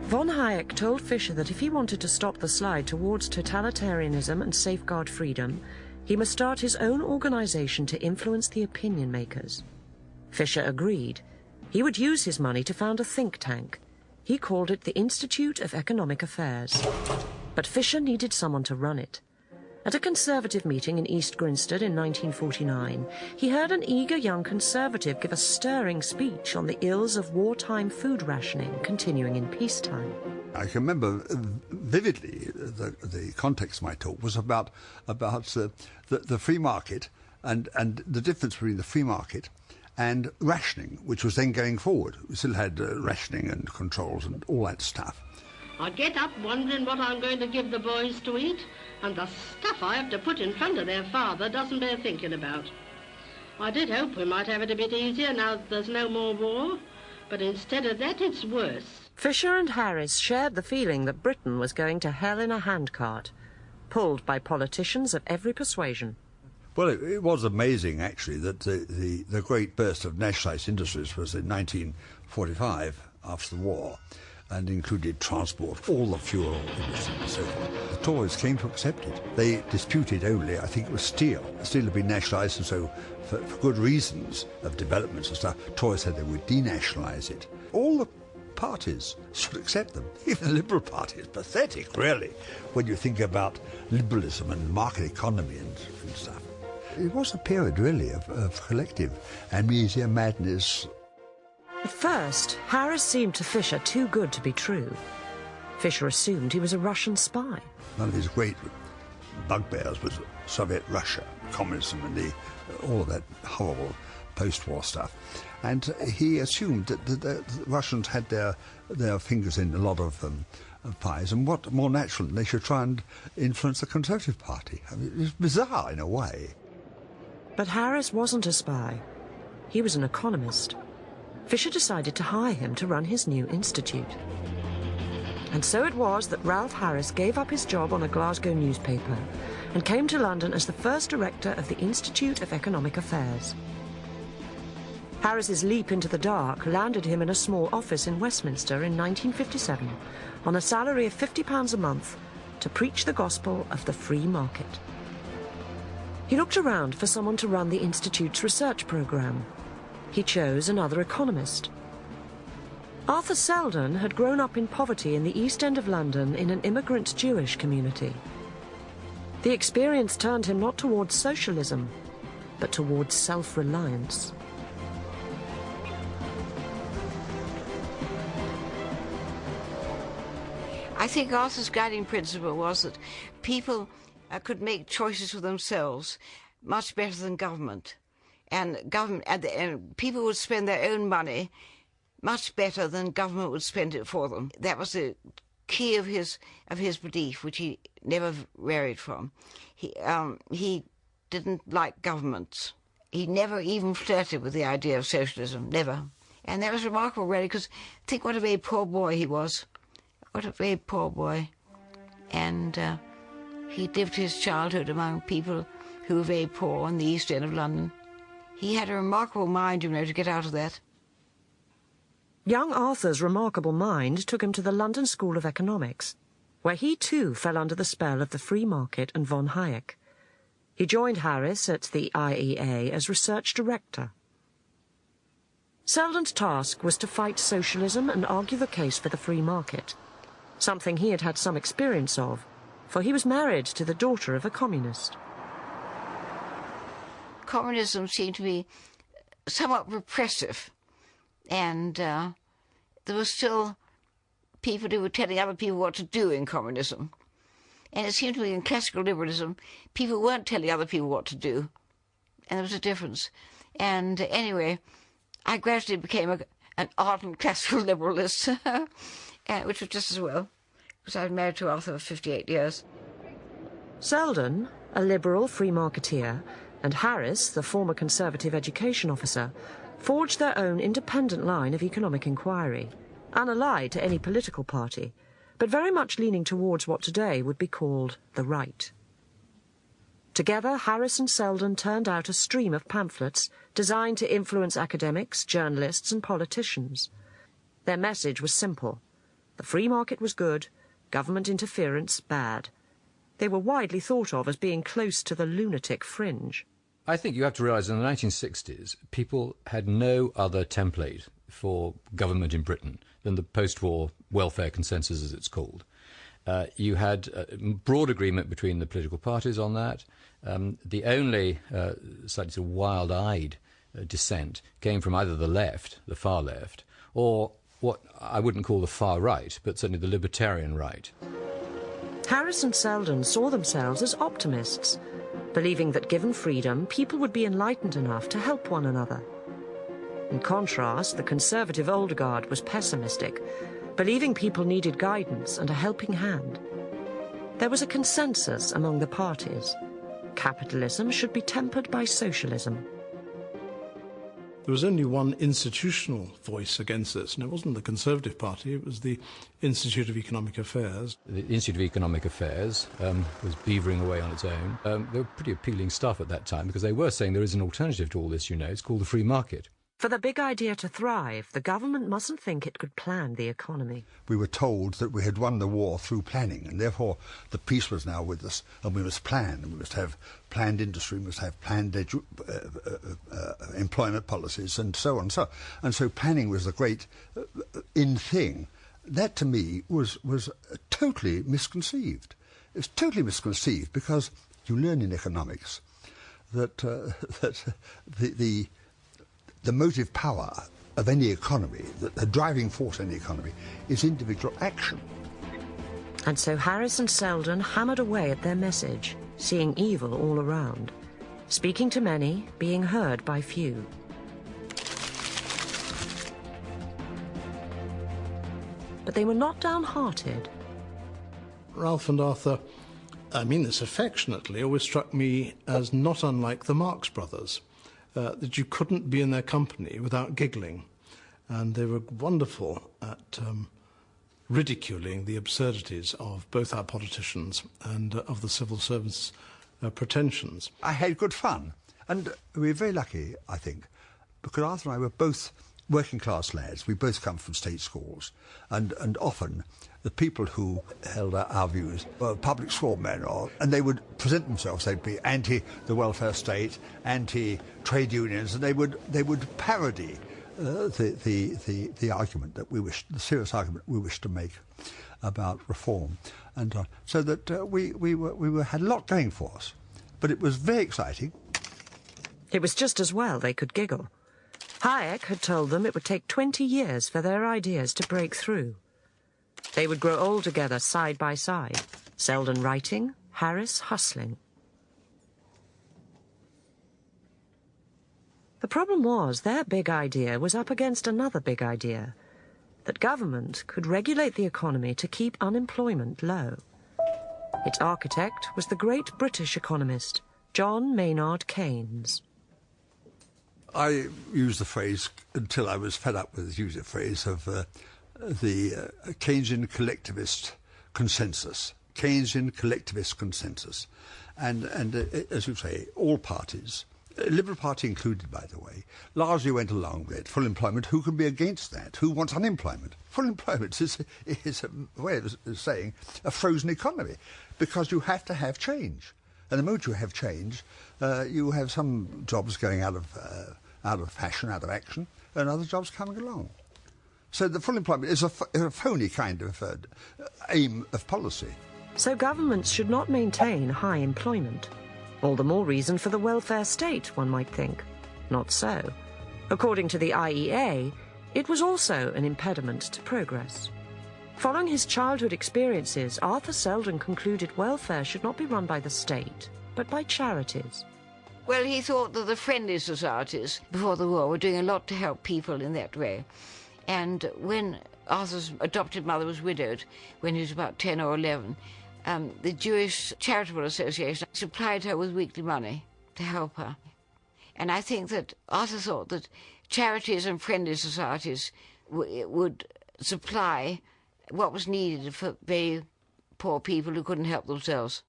Von Hayek told Fischer that if he wanted to stop the slide towards totalitarianism and safeguard freedom, he must start his own organization to influence the opinion makers. Fischer agreed. He would use his money to found a think tank. He called it the Institute of Economic Affairs. But Fischer needed someone to run it. At a Conservative meeting in East Grinstead in 1949, he heard an eager young Conservative give a stirring speech on the ills of wartime food rationing continuing in peacetime. I can remember vividly the context of my talk was about the free market and the difference between the free market and rationing, which was then going forward. We still had rationing and controls and all that stuff. I get up wondering what I'm going to give the boys to eat, and the stuff I have to put in front of their father doesn't bear thinking about. I did hope we might have it a bit easier now that there's no more war, but instead of that, it's worse. Fischer and Harris shared the feeling that Britain was going to hell in a handcart, pulled by politicians of every persuasion. Well, it was amazing, actually, that the great burst of nationalised industries was in 1945, after the war, and included transport, all the fuel industry and so forth. The Tories came to accept it. They disputed only, I think it was steel. Steel had been nationalised, and so for good reasons of developments and stuff, Tories said they would denationalise it. All the parties should accept them. Even the Liberal Party is pathetic, really, when you think about liberalism and market economy and stuff. It was a period, really, of collective amnesia, madness. At first, Harris seemed to Fischer too good to be true. Fischer assumed he was a Russian spy. One of his great bugbears was Soviet Russia, communism, and all of that horrible post-war stuff. And he assumed that the Russians had their fingers in a lot of pies, and what more natural than they should try and influence the Conservative Party. I mean, it's bizarre in a way. But Harris wasn't a spy. He was an economist. Fischer decided to hire him to run his new institute. And so it was that Ralph Harris gave up his job on a Glasgow newspaper and came to London as the first director of the Institute of Economic Affairs. Harris's leap into the dark landed him in a small office in Westminster in 1957 on a salary of £50 a month to preach the gospel of the free market. He looked around for someone to run the Institute's research programme. He chose another economist. Arthur Selden had grown up in poverty in the East End of London in an immigrant Jewish community. The experience turned him not towards socialism, but towards self-reliance. I think Arthur's guiding principle was that people could make choices for themselves much better than government. And people would spend their own money much better than government would spend it for them. That was the key of his belief, which he never varied from. He didn't like governments. He never even flirted with the idea of socialism, never. And that was remarkable, really, because think what a very poor boy he was. What a very poor boy. And he lived his childhood among people who were very poor in the East End of London. He had a remarkable mind, you know, to get out of that. Young Arthur's remarkable mind took him to the London School of Economics, where he too fell under the spell of the free market and von Hayek. He joined Harris at the IEA as research director. Selden's task was to fight socialism and argue the case for the free market, something he had had some experience of, for he was married to the daughter of a communist. Communism seemed to be somewhat repressive, and there were still people who were telling other people what to do in communism. And it seemed to me in classical liberalism, people weren't telling other people what to do, and there was a difference. And anyway, I gradually became an ardent classical liberalist, which was just as well, because I was married to Arthur for 58 years. Selden, a liberal free marketeer, and Harris, the former Conservative education officer, forged their own independent line of economic inquiry, unallied to any political party, but very much leaning towards what today would be called the right. Together, Harris and Selden turned out a stream of pamphlets designed to influence academics, journalists and politicians. Their message was simple. The free market was good, government interference bad. They were widely thought of as being close to the lunatic fringe. I think you have to realise in the 1960s, people had no other template for government in Britain than the post-war welfare consensus, as it's called. You had broad agreement between the political parties on that. The only slightly sort of wild-eyed dissent came from either the left, the far left, or what I wouldn't call the far right, but certainly the libertarian right. Harris and Selden saw themselves as optimists, believing that given freedom, people would be enlightened enough to help one another. In contrast, the conservative older guard was pessimistic, believing people needed guidance and a helping hand. There was a consensus among the parties. Capitalism should be tempered by socialism. There was only one institutional voice against this, and it wasn't the Conservative Party, it was the Institute of Economic Affairs. The Institute of Economic Affairs was beavering away on its own. They were pretty appealing stuff at that time, because they were saying there is an alternative to all this, you know, it's called the free market. For the big idea to thrive, the government mustn't think it could plan the economy. We were told that we had won the war through planning, and therefore the peace was now with us, and we must plan. We must have planned industry, we must have planned employment policies, and so on. And so planning was the great in thing. That, to me, was totally misconceived. It was totally misconceived because you learn in economics that the motive power of any economy, the driving force in the economy, is individual action. And so Harris and Selden hammered away at their message, seeing evil all around, speaking to many, being heard by few. But they were not downhearted. Ralph and Arthur, I mean this affectionately, always struck me as not unlike the Marx Brothers. That you couldn't be in their company without giggling. And they were wonderful at ridiculing the absurdities of both our politicians and of the civil servants' pretensions. I had good fun. And we were very lucky, I think, because Arthur and I were both working-class lads. We both come from state schools. And often the people who held our views were public school men, and they would present themselves, they'd be anti the welfare state, anti trade unions, and they would parody the argument that we wished, the serious argument we wished to make about reform, and so that we had a lot going for us, but it was very exciting. It was just as well they could giggle. Hayek had told them it would take 20 years for their ideas to break through. They would grow old together side by side, Selden writing, Harris hustling. The problem was their big idea was up against another big idea, that government could regulate the economy to keep unemployment low. Its architect was the great British economist, John Maynard Keynes. I used the phrase, until I was fed up with using the phrase, of the Keynesian collectivist consensus. Keynesian collectivist consensus. And as you say, all parties, Liberal Party included, by the way, largely went along with it. Full employment, who can be against that? Who wants unemployment? Full employment is a way of saying a frozen economy, because you have to have change. And the moment you have change, you have some jobs going out of fashion, out of action, and other jobs coming along. So the full employment is a phony kind of aim of policy. So governments should not maintain high employment. All the more reason for the welfare state, one might think. Not so. According to the IEA, it was also an impediment to progress. Following his childhood experiences, Arthur Selden concluded welfare should not be run by the state, but by charities. Well, he thought that the friendly societies before the war were doing a lot to help people in that way. And when Arthur's adopted mother was widowed, when he was about 10 or 11, the Jewish Charitable Association supplied her with weekly money to help her. And I think that Arthur thought that charities and friendly societies would supply what was needed for very poor people who couldn't help themselves.